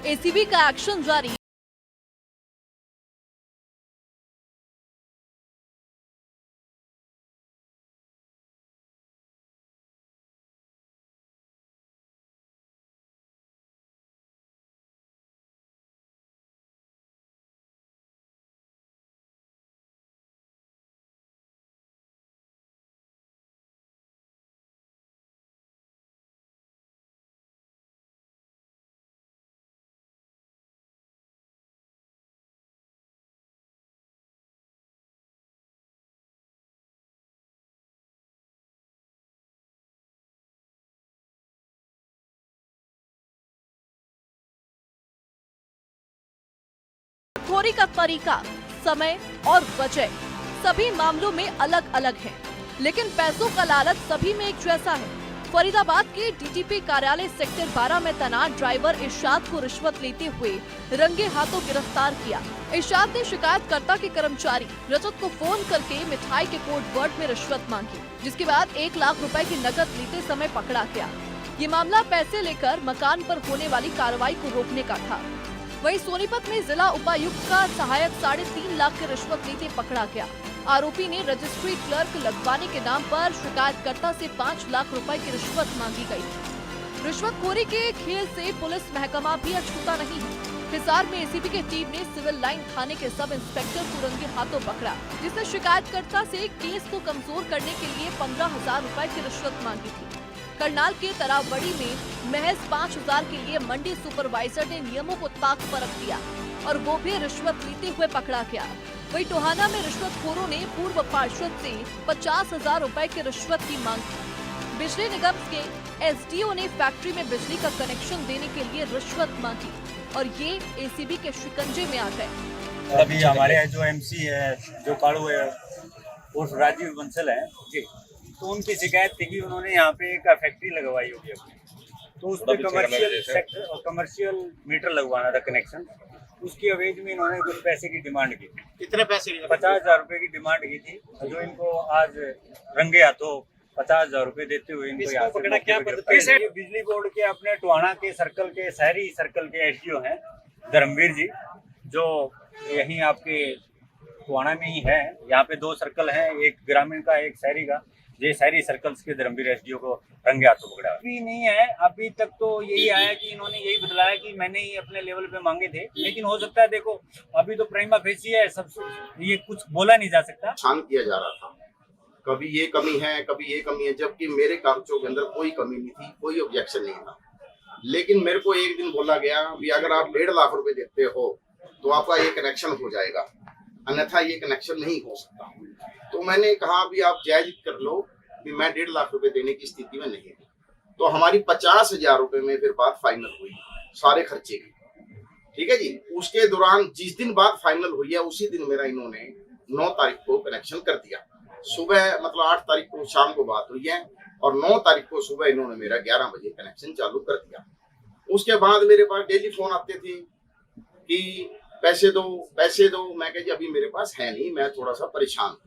ACB का action जारी। खोरी का तरीका, समय और वजह सभी मामलों में अलग अलग है, लेकिन पैसों का लालच सभी में एक जैसा है। फरीदाबाद के डीटीपी कार्यालय सेक्टर 12 में तैनात ड्राइवर इरशाद को रिश्वत लेते हुए रंगे हाथों गिरफ्तार किया। इरशाद ने शिकायतकर्ता के कर्मचारी रजत को फोन करके मिठाई के कोड वर्ड में रिश्वत मांगी, जिसके बाद 1 लाख रुपए की नकद लेते समय पकड़ा गया। ये मामला पैसे लेकर मकान पर होने वाली कार्रवाई को रोकने का था। वहीं सोनीपत में जिला उपायुक्त का सहायक 3.5 लाख की रिश्वत लेते पकड़ा गया। आरोपी ने रजिस्ट्री क्लर्क लगवाने के नाम पर शिकायतकर्ता से 5 लाख रुपए की रिश्वत मांगी गई। रिश्वतखोरी के खेल से पुलिस महकमा भी अछूता नहीं है। हिसार में एसीबी की टीम ने सिविल लाइन थाने के सब इंस्पेक्टर को रंगे हाथों पकड़ा, जिसने शिकायतकर्ता से केस को कमजोर करने के लिए 15,000 रुपए की रिश्वत मांगी थी। करनाल के तरावड़ी में महज 5,000 के लिए मंडी सुपरवाइजर ने नियमों को ताक पर रख दिया और वो भी रिश्वत लेते हुए पकड़ा गया। वहीं टोहाना में रिश्वतखोरों ने पूर्व पार्षद से 50,000 रुपए की रिश्वत की मांग की। बिजली निगम के एसडीओ ने फैक्ट्री में बिजली का कनेक्शन देने के लिए रिश्वत मांगी और ये एसीबी के शिकंजे में आ गए। अभी हमारे जो एमसी है, जो काड़ू है, उर्फ राजीव बंसल है जी, तो उनकी शिकायत थी कि उन्होंने यहाँ पे एक फैक्ट्री लगवाई होगी अपनी, तो उस पर कमर्शियल मीटर लगवाना था कनेक्शन। उसकी अवेज में इन्होंने कुछ पैसे की डिमांड की। कितने पैसे की? 50,000 रुपए की डिमांड की थी, जो इनको आज रंगे हाथों 50,000 रुपए देते हुए इनको यहाँ पकड़ा। क्या बिजली बोर्ड के अपने टोहाना के सर्कल के शहरी सर्कल के एसडीओ हैं धर्मवीर जी, जो यहीं आपके टोहाना में ही है। यहाँ पे 2 सर्कल हैं, एक ग्रामीण का एक शहरी का। ये शहरी सर्कल्स के धर्मवीर एसडीओ को रंगे हाथों पकड़ा। अभी नहीं है, अभी तक तो यही आया कि इन्होंने यही बतलाया कि मैंने ही अपने लेवल पे मांगे थे, लेकिन हो सकता है, देखो अभी तो प्राइमा फेसी है, सब ये कुछ बोला नहीं जा सकता। छान किया जा रहा था, कभी ये कमी है, कभी ये कमी है, जबकि मेरे कागजों के अंदर कोई कमी नहीं थी, कोई ऑब्जेक्शन नहीं था। लेकिन मेरे को एक दिन बोला गया कि अगर आप 1.5 लाख रुपए देते हो तो आपका ये कनेक्शन हो जाएगा, अन्यथा ये कनेक्शन नहीं हो सकता। तो मैंने कहा अभी आप जायज कर लो कि मैं 1.5 लाख रुपए देने की स्थिति में नहीं हूँ। तो हमारी 50,000 रुपए में फिर बात फाइनल हुई, सारे खर्चे की। ठीक है जी। उसके दौरान जिस दिन बात फाइनल हुई है, उसी दिन मेरा इन्होंने 9 तारीख को कनेक्शन कर दिया। सुबह मतलब 8 तारीख को शाम को बात हुई है और 9 तारीख को सुबह इन्होंने मेरा 11 बजे कनेक्शन चालू कर दिया। उसके बाद मेरे पास डेली फोन आते थे कि पैसे दो पैसे दो। मैं कह जी अभी मेरे पास है नहीं, मैं थोड़ा सा परेशान हूँ।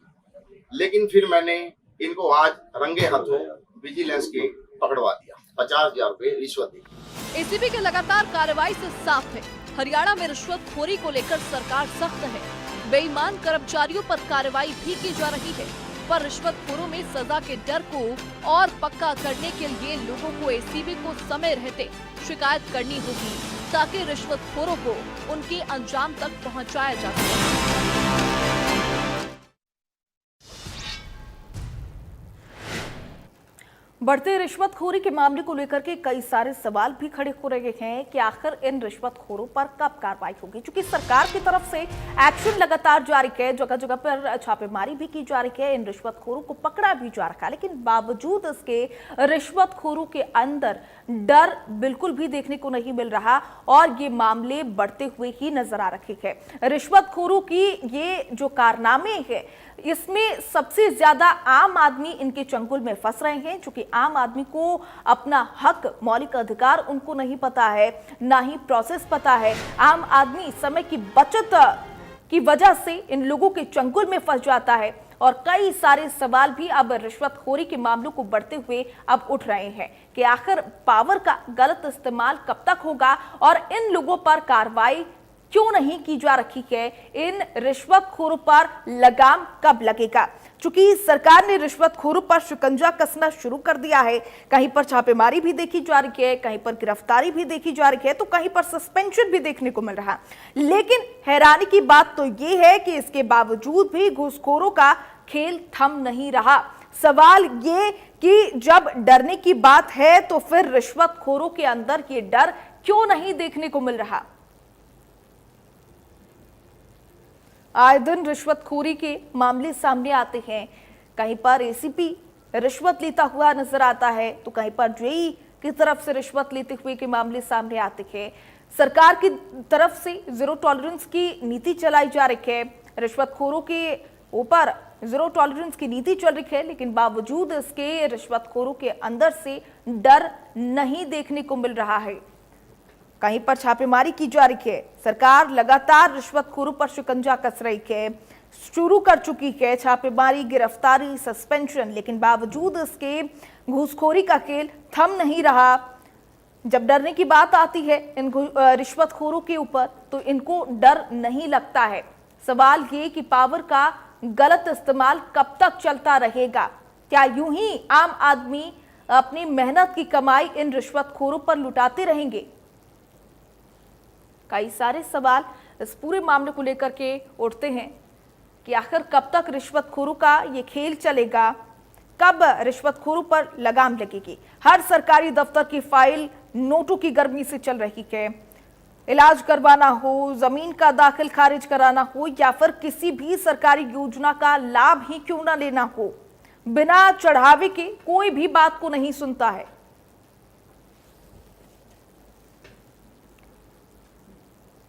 लेकिन फिर मैंने इनको आज रंगे हाथों विजिलेंस के पकड़वा दिया, 50,000 रुपए रिश्वत दी। एसीबी के लगातार कार्रवाई से साफ है, हरियाणा में रिश्वतखोरी को लेकर सरकार सख्त है। बेईमान कर्मचारियों पर कार्रवाई भी की जा रही है, पर रिश्वतखोरों में सजा के डर को और पक्का करने के लिए लोगों को एसीबी को समय रहते शिकायत करनी होगी, ताकि रिश्वतखोरों को उनके अंजाम तक पहुंचाया जा सके। बढ़ते रिश्वतखोरी के मामले को लेकर के कई सारे सवाल भी खड़े हो रहे हैं कि आखिर इन रिश्वतखोरों पर कब कार्रवाई होगी, क्योंकि सरकार की तरफ से एक्शन लगातार जारी है, जगह जगह पर छापेमारी भी की जा रही है, इन रिश्वतखोरों को पकड़ा भी जा रहा है। लेकिन बावजूद इसके रिश्वतखोरों के अंदर डर बिल्कुल भी देखने को नहीं मिल रहा और ये मामले बढ़ते हुए ही नजर आ रहे हैं। रिश्वतखोरों की ये जो कारनामे हैं, इसमें सबसे ज्यादा आम आदमी इनके चंगुल में फंस रहे हैं, क्योंकि आम आदमी को अपना हक, मौलिक अधिकार उनको नहीं पता है, ना ही प्रोसेस पता है। आम आदमी समय की बचत की वजह से इन लोगों के चंगुल में फंस जाता है और कई सारे सवाल भी अब रिश्वतखोरी के मामलों को बढ़ते हुए अब उठ रहे हैं कि आखिर पावर का गलत इस्तेमाल कब तक होगा और इन लोगों पर कार्रवाई क्यों नहीं की जा रही है, इन रिश्वतखोरों पर लगाम कब लगेगा। चूंकि सरकार ने रिश्वतखोरों पर शिकंजा कसना शुरू कर दिया है, कहीं पर छापेमारी भी देखी जा रही है, कहीं पर गिरफ्तारी भी देखी जा रही है, तो कहीं पर सस्पेंशन भी देखने को मिल रहा है। लेकिन हैरानी की बात तो ये है कि इसके बावजूद भी घूसखोरों का खेल थम नहीं रहा। सवाल ये कि जब डरने की बात है तो फिर रिश्वतखोरों के अंदर ये डर क्यों नहीं देखने को मिल रहा। आए दिन रिश्वतखोरी के मामले सामने आते हैं, कहीं पर एसीपी रिश्वत लेता हुआ नजर आता है तो कहीं पर जेई की तरफ से रिश्वत लेते हुए के मामले सामने आते हैं। सरकार की तरफ से जीरो टॉलरेंस की नीति चलाई जा रही है, रिश्वतखोरों के ऊपर जीरो टॉलरेंस की नीति चल रही है, लेकिन बावजूद इसके रिश्वतखोरों के अंदर से डर नहीं देखने को मिल रहा है। कहीं पर छापेमारी की जा रही है, सरकार लगातार रिश्वतखोरों पर शिकंजा कस रही है, शुरू कर चुकी है छापेमारी, गिरफ्तारी, सस्पेंशन, लेकिन बावजूद इसके घूसखोरी का खेल थम नहीं रहा। जब डरने की बात आती है इन रिश्वतखोरों के ऊपर तो इनको डर नहीं लगता है। सवाल ये कि पावर का गलत इस्तेमाल कब तक चलता रहेगा। क्या यूं ही आम आदमी अपनी मेहनत की कमाई इन रिश्वतखोरों पर लुटाते रहेंगे। कई सारे सवाल इस पूरे मामले को लेकर के उठते हैं कि आखिर कब तक रिश्वतखोरों का ये खेल चलेगा, कब रिश्वतखोरों पर लगाम लगेगी। हर सरकारी दफ्तर की फाइल नोटों की गर्मी से चल रही है। इलाज करवाना हो, जमीन का दाखिल खारिज कराना हो या फिर किसी भी सरकारी योजना का लाभ ही क्यों ना लेना हो, बिना चढ़ावे के कोई भी बात को नहीं सुनता है।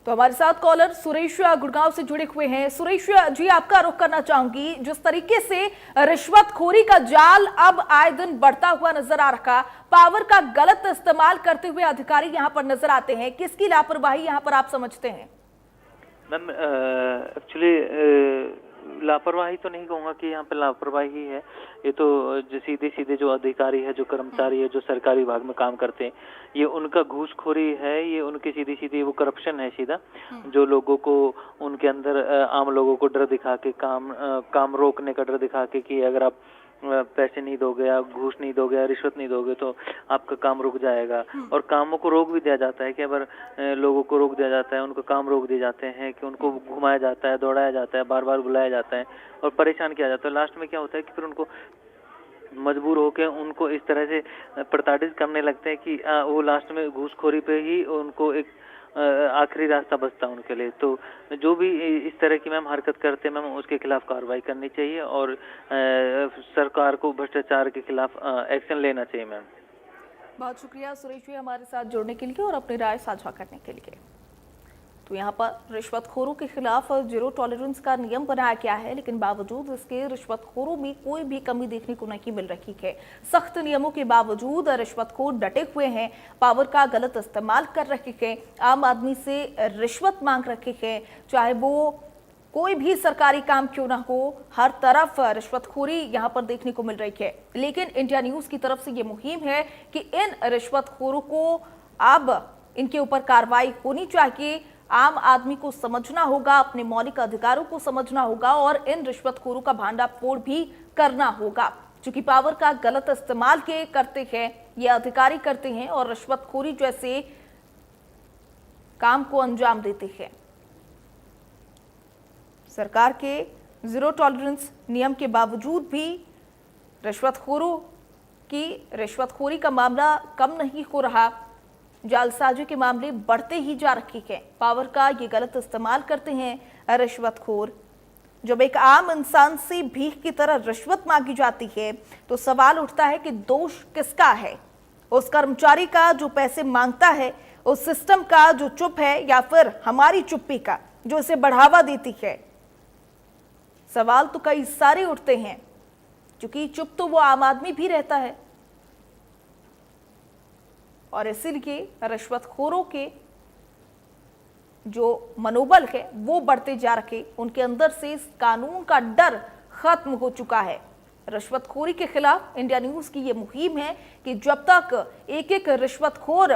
तो हमारे साथ कॉलर सुरेश गुड़गांव से जुड़े हुए हैं। सुरेश जी, आपका रुख करना चाहूंगी, जिस तरीके से रिश्वतखोरी का जाल अब आए दिन बढ़ता हुआ नजर आ रहा, पावर का गलत इस्तेमाल करते हुए अधिकारी यहां पर नजर आते हैं, किसकी लापरवाही यहां पर आप समझते हैं? मैम एक्चुअली लापरवाही तो नहीं कहूँगा कि यहाँ पे लापरवाही है, ये तो सीधे सीधे जो अधिकारी है, जो कर्मचारी है, जो सरकारी विभाग में काम करते हैं, ये उनका घूसखोरी है, ये उनकी सीधी सीधी वो करप्शन है सीधा, जो लोगों को उनके अंदर आम लोगों को डर दिखा के काम रोकने का डर दिखा के कि अगर आप पैसे नहीं दोगे, आप घूस नहीं दोगे, रिश्वत नहीं दोगे तो आपका काम रुक जाएगा। और कामों को रोक भी दिया जाता है कि अगर लोगों को रोक दिया जाता है, उनको काम रोक दिए जाते हैं, कि उनको घुमाया जाता है, दौड़ाया जाता है, बार बार बुलाया जाता है और परेशान किया जाता है। लास्ट में क्या होता है कि फिर उनको मजबूर होकर उनको इस तरह से प्रताड़ित करने लगते हैं कि वो लास्ट में घूसखोरी पे ही उनको एक आखिरी रास्ता बचता है उनके लिए। तो जो भी इस तरह की मैम हरकत करते हैं मैम, उसके खिलाफ कार्रवाई करनी चाहिए और सरकार को भ्रष्टाचार के खिलाफ एक्शन लेना चाहिए मैम। बहुत शुक्रिया सुरेश जी हमारे साथ जुड़ने के लिए और अपनी राय साझा करने के लिए। तो यहाँ पर रिश्वतखोरों के खिलाफ जीरो टॉलरेंस का नियम बनाया गया है, लेकिन बावजूद इसके रिश्वतखोरों में कोई भी कमी देखने को नहीं मिल रही है। सख्त नियमों के बावजूद रिश्वतखोर डटे हुए हैं, पावर का गलत इस्तेमाल कर रहे हैं, आम आदमी से रिश्वत मांग रखे हैं, चाहे वो कोई भी सरकारी काम क्यों ना हो, हर तरफ रिश्वतखोरी यहाँ पर देखने को मिल रही है। लेकिन इंडिया न्यूज की तरफ से ये मुहिम है कि इन रिश्वतखोरों को अब इनके ऊपर कार्रवाई होनी चाहिए। आम आदमी को समझना होगा, अपने मौलिक अधिकारों को समझना होगा और इन रिश्वतखोरों का भांडाफोड़ भी करना होगा। क्योंकि पावर का गलत इस्तेमाल के करते हैं, ये अधिकारी करते हैं और रिश्वतखोरी जैसे काम को अंजाम देते हैं। सरकार के जीरो टॉलरेंस नियम के बावजूद भी रिश्वतखोरों की रिश्वतखोरी का मामला कम नहीं हो रहा, जालसाजी के मामले बढ़ते ही जा रहे हैं। पावर का ये गलत इस्तेमाल करते हैं रिश्वतखोर। जब एक आम इंसान से भीख की तरह रिश्वत मांगी जाती है तो सवाल उठता है कि दोष किसका है, उस कर्मचारी का जो पैसे मांगता है, उस सिस्टम का जो चुप है, या फिर हमारी चुप्पी का जो इसे बढ़ावा देती है। सवाल तो कई सारे उठते हैं, क्योंकि चुप तो वो आम आदमी भी रहता है और इसीलिए रिश्वतखोरों के जो मनोबल है वो बढ़ते जा रहे, उनके अंदर से इस कानून का डर खत्म हो चुका है। रिश्वतखोरी के खिलाफ इंडिया न्यूज की ये मुहिम है कि जब तक एक एक रिश्वतखोर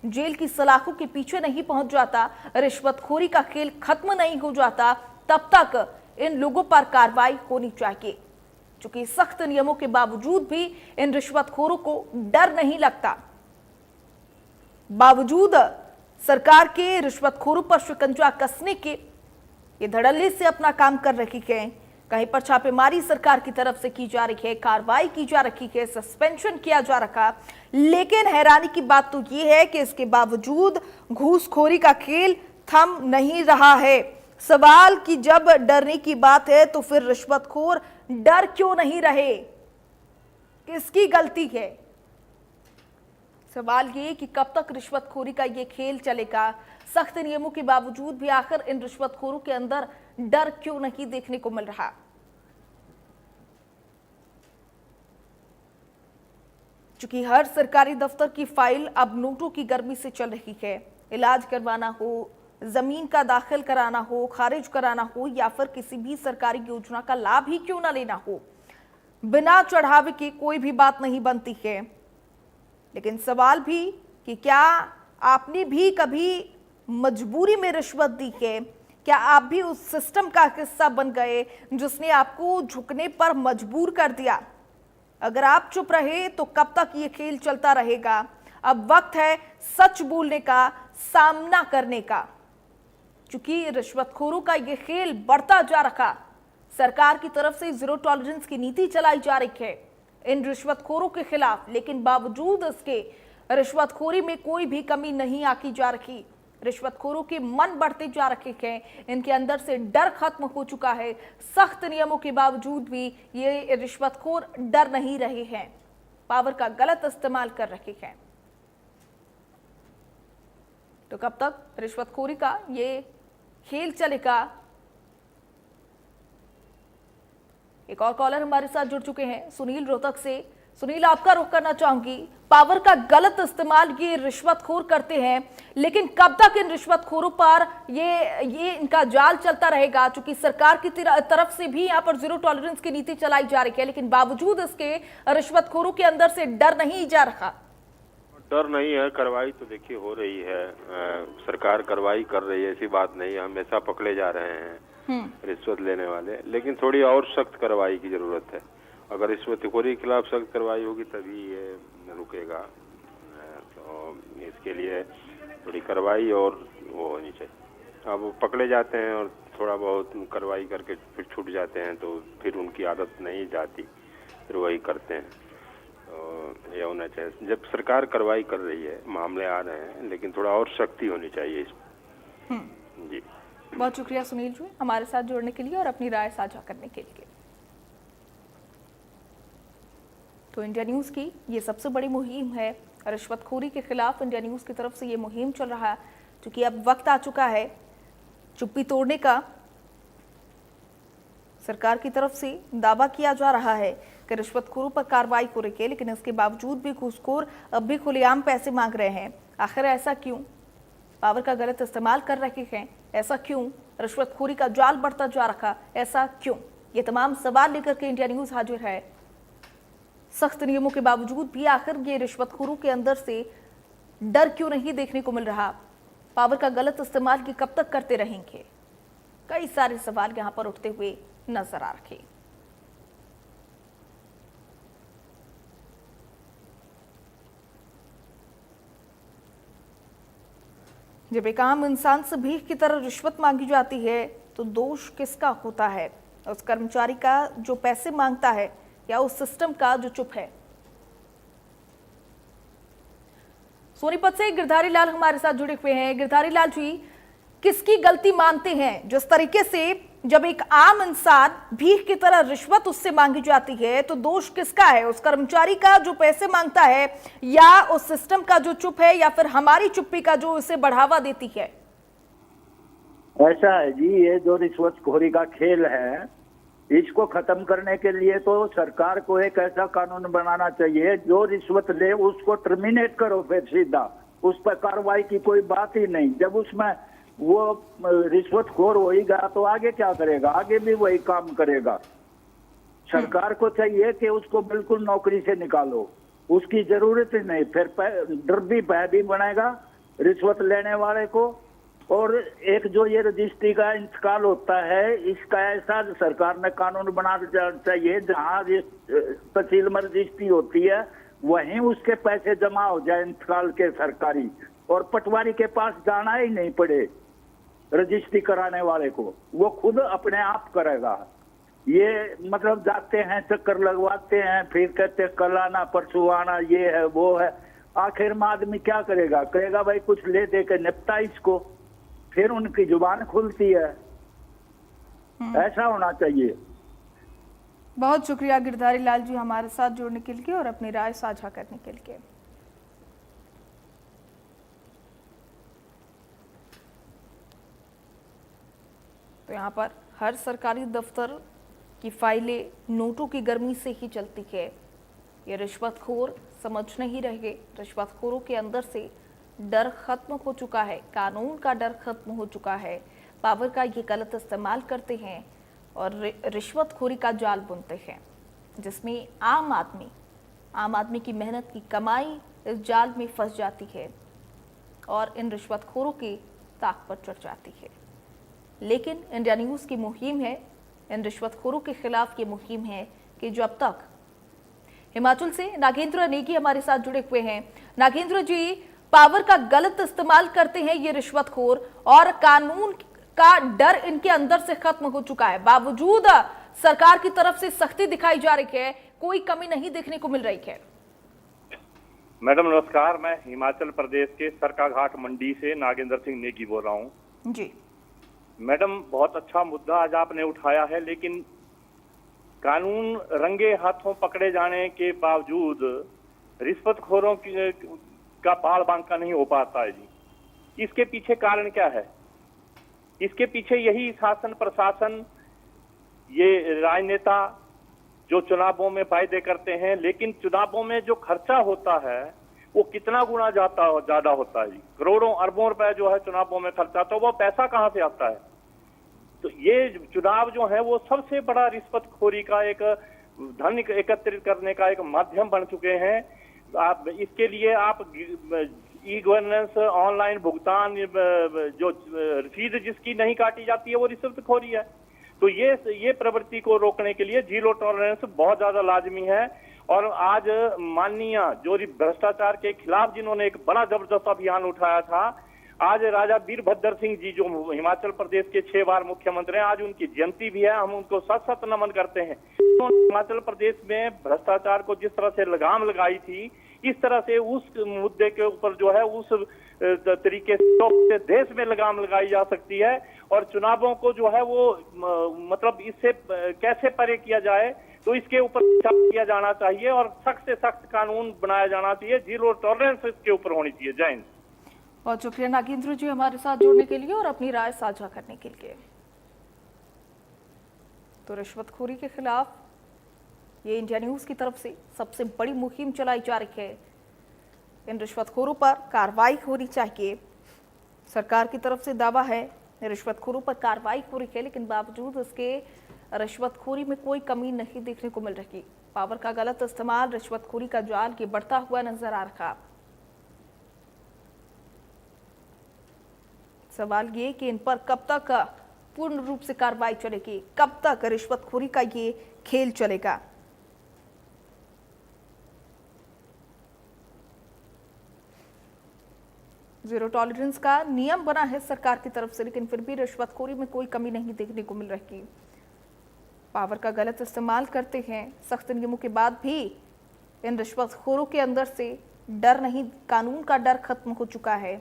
जेल की सलाखों के पीछे नहीं पहुंच जाता, रिश्वतखोरी का खेल खत्म नहीं हो जाता, तब तक इन लोगों पर कार्रवाई होनी चाहिए। चूंकि सख्त नियमों के बावजूद भी इन रिश्वतखोरों को डर नहीं लगता। बावजूद सरकार के रिश्वतखोरों पर शिकंजा कसने के ये धड़ल्ले से अपना काम कर रही है। कहीं पर छापेमारी सरकार की तरफ से की जा रही है, कार्रवाई की जा रही है, सस्पेंशन किया जा रखा, लेकिन हैरानी की बात तो ये है कि इसके बावजूद घूसखोरी का खेल थम नहीं रहा है। सवाल कि जब डरने की बात है तो फिर रिश्वतखोर डर क्यों नहीं रहे? किसकी गलती है? सवाल ये कि कब तक रिश्वतखोरी का ये खेल चलेगा? सख्त नियमों के बावजूद भी आखिर इन रिश्वतखोरों के अंदर डर क्यों नहीं देखने को मिल रहा? चूंकि हर सरकारी दफ्तर की फाइल अब नोटों की गर्मी से चल रही है। इलाज करवाना हो, जमीन का दाखिल कराना हो, खारिज कराना हो या फिर किसी भी सरकारी योजना का लाभ ही क्यों ना लेना हो, बिना चढ़ावे के कोई भी बात नहीं बनती है। लेकिन सवाल भी कि क्या आपने भी कभी मजबूरी में रिश्वत दी है? क्या आप भी उस सिस्टम का हिस्सा बन गए जिसने आपको झुकने पर मजबूर कर दिया? अगर आप चुप रहे तो कब तक ये खेल चलता रहेगा? अब वक्त है सच बोलने का, सामना करने का। क्योंकि रिश्वतखोरों का ये खेल बढ़ता जा रहा, सरकार की तरफ से जीरो टॉलरेंस की नीति चलाई जा रही है इन रिश्वतखोरों के खिलाफ, लेकिन बावजूद इसके रिश्वतखोरी में कोई भी कमी नहीं आकी जा रही। रिश्वतखोरों के मन बढ़ते जा रहे हैं, इनके अंदर से डर खत्म हो चुका है। सख्त नियमों के बावजूद भी ये रिश्वतखोर डर नहीं रहे हैं, पावर का गलत इस्तेमाल कर रहे हैं। तो कब तक रिश्वतखोरी का ये खेल चलेगा? एक और कॉलर हमारे साथ जुड़ चुके हैं, सुनील रोहतक से। सुनील, आपका रुख करना चाहूंगी। पावर का गलत इस्तेमाल ये रिश्वतखोर करते हैं, लेकिन कब तक इन रिश्वतखोरों पर ये इनका जाल चलता रहेगा? चूंकि सरकार की तरफ से भी यहाँ पर जीरो टॉलरेंस की नीति चलाई जा रही है, लेकिन बावजूद इसके रिश्वतखोरों के अंदर से डर नहीं जा रहा। डर नहीं है, कार्रवाई तो देखिए हो रही है। सरकार कार्रवाई कर रही है, ऐसी बात नहीं है। हमेशा पकड़े जा रहे हैं रिश्वत लेने वाले, लेकिन थोड़ी और सख्त कार्रवाई की जरूरत है। अगर रिश्वतखोरी के खिलाफ सख्त कार्रवाई होगी तभी ये रुकेगा। तो इसके लिए थोड़ी कार्रवाई और वो होनी चाहिए। अब पकड़े जाते हैं और थोड़ा बहुत कार्रवाई करके फिर छूट जाते हैं, तो फिर उनकी आदत नहीं जाती, फिर वही करते हैं। तो ये होना चाहिए। जब सरकार कार्रवाई कर रही है, मामले आ रहे हैं, लेकिन थोड़ा और सख्ती होनी चाहिए इसमें। जी, बहुत शुक्रिया सुनील जी हमारे साथ जुड़ने के लिए और अपनी राय साझा करने के लिए। तो इंडिया न्यूज की ये सबसे बड़ी मुहिम है रिश्वतखोरी के खिलाफ। इंडिया न्यूज की तरफ से ये मुहिम चल रहा है, क्योंकि अब वक्त आ चुका है चुप्पी तोड़ने का। सरकार की तरफ से दावा किया जा रहा है कि रिश्वतखोरों पर कार्रवाई हो रही है, लेकिन इसके बावजूद भी घूसखोर अब भी खुलेआम पैसे मांग रहे हैं। आखिर ऐसा क्यों? पावर का गलत इस्तेमाल कर रहे हैं, ऐसा क्यों? रिश्वतखोरी का जाल बढ़ता जा रहा, ऐसा क्यों? ये तमाम सवाल लेकर के इंडिया न्यूज हाजिर है। सख्त नियमों के बावजूद भी आखिर ये रिश्वतखोरों के अंदर से डर क्यों नहीं देखने को मिल रहा? पावर का गलत इस्तेमाल की कब तक करते रहेंगे? कई सारे सवाल यहां पर उठते हुए नजर आ रहे। जब एक आम इंसान से भीख की तरह रिश्वत मांगी जाती है तो दोष किसका होता है? उस कर्मचारी का जो पैसे मांगता है या उस सिस्टम का जो चुप है? सोनीपत से गिरधारी लाल हमारे साथ जुड़े हुए हैं। गिरधारी लाल जी, किसकी गलती मानते हैं जिस तरीके से जब एक आम इंसान भीख की तरह रिश्वत उससे मांगी जाती है तो दोष किसका है? उस कर्मचारी का जो पैसे मांगता है या उस सिस्टम का जो चुप है या फिर हमारी चुप्पी का जो इसे बढ़ावा देती है? ऐसा है जी, ये जो रिश्वतखोरी का खेल है इसको खत्म करने के लिए तो सरकार को एक ऐसा कानून बनाना चाहिए, जो रिश्वत ले उसको टर्मिनेट करो, फिर सीधा उस पर कार्रवाई की कोई बात ही नहीं। जब उसमें वो रिश्वतखोर होएगा तो आगे क्या करेगा? आगे भी वही काम करेगा। सरकार को चाहिए कि उसको बिल्कुल नौकरी से निकालो, उसकी जरूरत ही नहीं। फिर डर भी भय भी बनेगा रिश्वत लेने वाले को। और एक जो ये रजिस्ट्री का इंतकाल होता है, इसका ऐसा सरकार ने कानून बनाना चाहिए जहाँ तहसील में रजिस्ट्री होती है वहीं उसके पैसे जमा हो जाए इंतकाल के सरकारी, और पटवारी के पास जाना ही नहीं पड़े रजिस्ट्री कराने वाले को, वो खुद अपने आप करेगा। ये मतलब जाते हैं, चक्कर लगवाते हैं, फिर कहते हैं कल आना परसों आना, ये है वो है। आखिर में आदमी क्या करेगा? कहेगा भाई कुछ ले दे के निपटा इसको, फिर उनकी जुबान खुलती है। ऐसा होना चाहिए। बहुत शुक्रिया गिरधारी लाल जी हमारे साथ जुड़ने के लिए और अपनी राय साझा करने के लिए। तो यहाँ पर हर सरकारी दफ्तर की फाइलें नोटों की गर्मी से ही चलती है। ये रिश्वतखोर समझ नहीं रहे, रिश्वतखोरों के अंदर से डर खत्म हो चुका है, कानून का डर खत्म हो चुका है। पावर का ये गलत इस्तेमाल करते हैं और रिश्वतखोरी का जाल बुनते हैं, जिसमें आम आदमी की मेहनत की कमाई इस जाल में फंस जाती है और इन रिश्वतखोरों की ताक पर चढ़ जाती है। लेकिन इंडिया न्यूज़ की मुहिम है, इन रिश्वतखोरों के खिलाफ ये मुहिम है कि जो अब तक हिमाचल से नागेंद्र नेगी हमारे साथ जुड़े हुए हैं। नागेंद्र जी, पावर का गलत इस्तेमाल करते हैं ये रिश्वतखोर और कानून का डर इनके अंदर से खत्म हो चुका है। बावजूद सरकार की तरफ से सख्ती दिखाई जा रही है, कोई कमी नहीं देखने को मिल रही है। मैडम नमस्कार, मैं हिमाचल प्रदेश के सरकाघाट मंडी से नागेंद्र सिंह नेगी बोल रहा हूँ। जी मैडम, बहुत अच्छा मुद्दा आज आपने उठाया है, लेकिन कानून रंगे हाथों पकड़े जाने के बावजूद रिश्वतखोरों का बाल बांका नहीं हो पाता है जी। इसके पीछे कारण क्या है? इसके पीछे यही शासन प्रशासन, ये राजनेता जो चुनावों में वायदे करते हैं, लेकिन चुनावों में जो खर्चा होता है वो कितना गुना ज्यादा होता है जी। करोड़ों अरबों रुपए जो है चुनावों में खर्चा, तो वो पैसा कहाँ से आता है? तो ये चुनाव जो है वो सबसे बड़ा रिश्वतखोरी का एक धन एकत्रित करने का एक माध्यम बन चुके हैं। आप इसके लिए आप ई गवर्नेंस, ऑनलाइन भुगतान, जो रसीद जिसकी नहीं काटी जाती है वो रिश्वतखोरी है। तो ये प्रवृत्ति को रोकने के लिए जीरो टॉलरेंस बहुत ज्यादा लाजमी है। और आज माननीय जो भ्रष्टाचार के खिलाफ जिन्होंने एक बड़ा जबरदस्त अभियान उठाया था, आज राजा वीरभद्र सिंह जी जो हिमाचल प्रदेश के 6 बार मुख्यमंत्री हैं, आज उनकी जयंती भी है, हम उनको सत नमन करते हैं। तो हिमाचल प्रदेश में भ्रष्टाचार को जिस तरह से लगाम लगाई थी, इस तरह से उस मुद्दे के ऊपर जो है उस तरीके से देश में लगाम लगाई जा सकती है। और चुनावों को जो है वो मतलब इससे कैसे परे किया जाए, तो इसके ऊपर विचार किया जाना चाहिए और सख्त से सख्त कानून बनाया जाना चाहिए। जीरो टॉलरेंस इसके ऊपर होनी चाहिए। जय हिंद। बहुत शुक्रिया नागेंद्र जी हमारे साथ जुड़ने के लिए और अपनी राय साझा करने के लिए। तो रिश्वतखोरी के खिलाफ ये इंडिया न्यूज़ की तरफ से सबसे बड़ी मुहिम चलाई जा रही है। इन रिश्वतखोरों पर कार्रवाई होनी चाहिए। सरकार की तरफ से दावा है रिश्वतखोरों पर कार्रवाई हो रही है, लेकिन बावजूद इसके रिश्वतखोरी में कोई कमी नहीं देखने को मिल रही। पावर का गलत इस्तेमाल, रिश्वतखोरी का जाल ये बढ़ता हुआ नजर आ रहा। सवाल ये कि इन पर कब तक पूर्ण रूप से कार्रवाई चलेगी, कब तक रिश्वतखोरी का ये खेल चलेगा। जीरो टॉलरेंस का नियम बना है सरकार की तरफ से, लेकिन फिर भी रिश्वतखोरी में कोई कमी नहीं देखने को मिल रही। पावर का गलत इस्तेमाल करते हैं, सख्त नियमों के बाद भी इन रिश्वतखोरों के अंदर से डर नहीं, कानून का डर खत्म हो चुका है।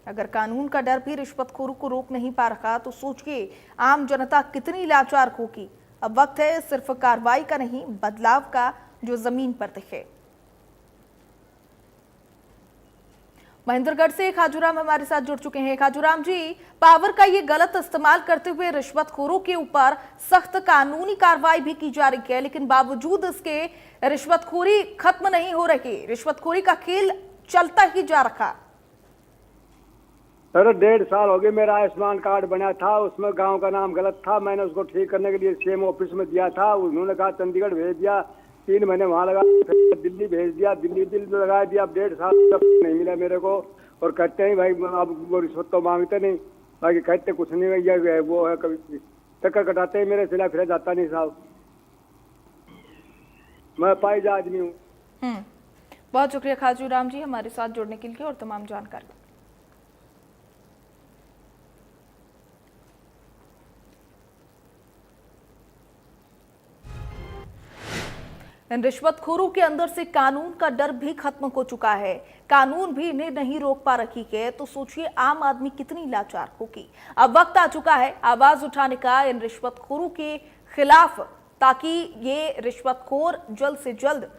अगर कानून का डर भी रिश्वतखोरों को रोक नहीं पा रहा तो सोचिए आम जनता कितनी लाचार होगी। अब वक्त है सिर्फ कार्रवाई का नहीं, बदलाव का जो जमीन पर दिखे। महेंद्रगढ़ से खाजूराम हमारे साथ जुड़ चुके हैं। खाजूराम जी, पावर का ये गलत इस्तेमाल करते हुए रिश्वतखोरों के ऊपर सख्त कानूनी कार्रवाई भी की जा रही है, लेकिन बावजूद इसके रिश्वतखोरी खत्म नहीं हो रही, रिश्वतखोरी का खेल चलता ही जा रहा। अरे 1.5 साल हो गए, मेरा आयुष्मान कार्ड बना था, उसमें गांव का नाम गलत था, मैंने उसको ठीक करने के लिए सीएम ऑफिस में दिया था, उन्होंने कहा चंडीगढ़ भेज दिया, 3 महीने वहां लगा, फिर दिल्ली भेज दिया, दिल्ली लगा दिया, अब 1.5 साल तक नहीं मिला मेरे को। और कहते हैं भाई अब वो रिश्वत तो मांगते नहीं, बाकी कहते कुछ नहीं भैया, वो है कभी चक्कर कटाते हैं मेरे, सिला फिरा जाता नहीं साहब, मैं पाई आदमी हूँ। बहुत शुक्रिया खाजूराम जी हमारे साथ जुड़ने के लिए और तमाम जानकारी। इन रिश्वतखोरों के अंदर से कानून का डर भी खत्म हो चुका है, कानून भी इन्हें नहीं रोक पा रही है, तो सोचिए आम आदमी कितनी लाचार होगी। अब वक्त आ चुका है आवाज उठाने का इन रिश्वतखोरों के खिलाफ, ताकि ये रिश्वतखोर जल्द से जल्द